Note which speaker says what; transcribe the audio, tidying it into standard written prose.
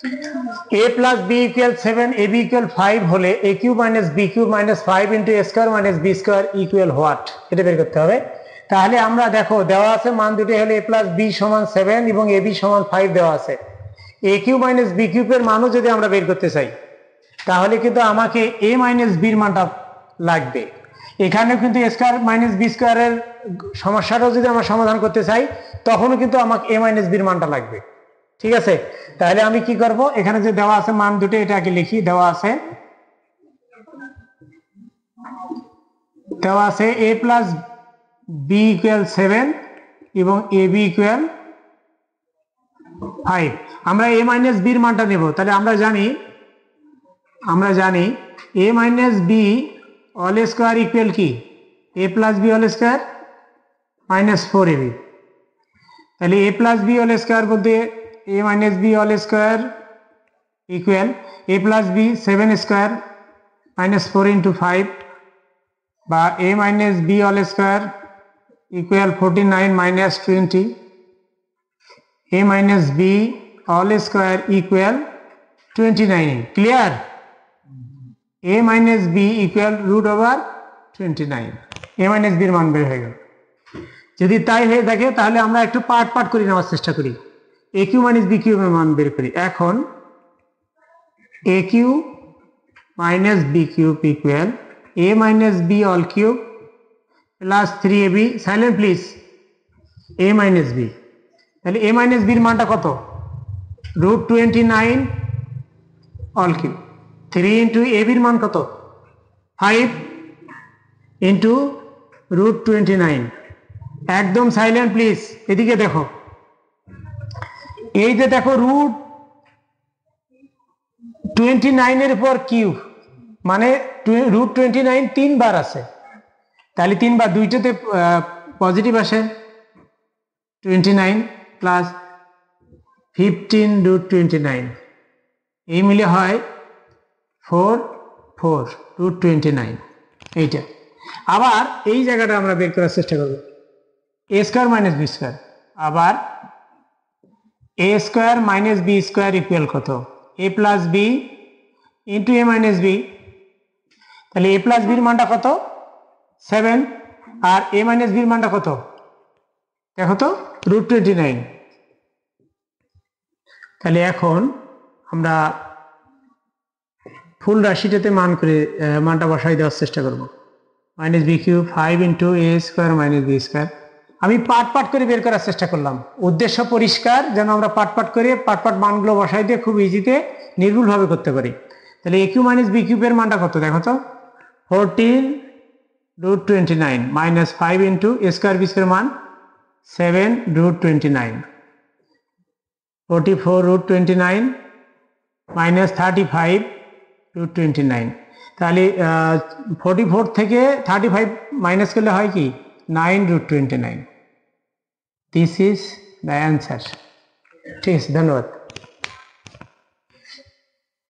Speaker 1: a plus b equal 7, ab equal 5 হলে a cube minus b cube minus 5 into a square minus b square equal what? এটা বের করতে হবে। তাহলে আমরা দেখো দেওয়া আছে মান দুটো হলে a plus b সমান 7 এবং ab সমান 5 দেওয়া আছে। a cube minus b cube এর মানও যদি আমরা বের করতে চাই তাহলে কিন্তু আমাকে a minus b এর মানটা লাগবে। এখানে কিন্তু a square minus b square এর সমস্যাটাও যদি আমরা সমাধান করতে চাই তখনও কিন্তু আমাকে a minus b এর মানটা লাগবে। ঠিক আছে, তাহলে আমি কি করব, এখানে যে দেওয়া আছে মান দুটো এটা আগে লিখি। দেওয়া আছে a plus b equal 7 এবং ab equal 5। আমরা a minus b এর মানটা নেব। তাহলে আমরা জানি a minus b all square equal কি a plus b all square minus 4ab। তাহলে a plus b all square বলতে a minus b all square equal a plus b 7 square minus 4 into 5 বা a minus b all square equal 49 minus 20, a minus b all square equal 29। Clear? a minus b equal root over 29। a minus b এর মান বের হয়ে গেল। যদি তাই হয়ে থাকে তাহলে আমরা একটু পার্ট করে নেওয়ার চেষ্টা করি। a cube minus b cube এর মান বের করি। এখন a cube minus b cube equal a minus b all cube plus 3ab, silent please, a minus b। তাহলে a minus b এর মানটা কত? root 29 all cube। 3 into ab এর মান কত? 5 into root 29। একদম সাইলেন্ট প্লিজ, এদিকে দেখো। এই যে দেখো রুট 29 এর উপর কিউব মানে রুট 29 তিনবার আছে। তাহলে তিনবার দুইটাতে পজিটিভ আসে 29 প্লাস 15 রুট 29, এই মিলে হয় 4 রুট 29। এইটা আবার এই জায়গাটা আমরা বের করার চেষ্টা করব। a square minus b square, আবার a square minus b square equal কত? a plus b into a minus b। তাহলে a plus b এর মানটা কত? 7 আর a minus b এর মানটা কত দেখো তো? root 29। তাহলে এখন আমরা ফুল রাশিটাতে মানটা বসাই দেওয়ার চেষ্টা করব। minus b cube 5 into a square minus b square। আমি পার্ট করে বের করার চেষ্টা করলাম। উদ্দেশ্য পরিষ্কার, যেন আমরা পার্ট করে মানগুলো বসাই দিয়ে খুব ইজিতে নির্ভুলভাবে করতে পারি। তাহলে a cube minus b cube এর মানটা কত দেখো তো? 14 root 29 minus 5 into a square b square মান 7 root 29, 44 root 29 minus 35 root 29। তাহলে 44 থেকে 35 মাইনাস করলে হয় কি 9 root 29। This is the answer। ঠিক আছে, ধন্যবাদ।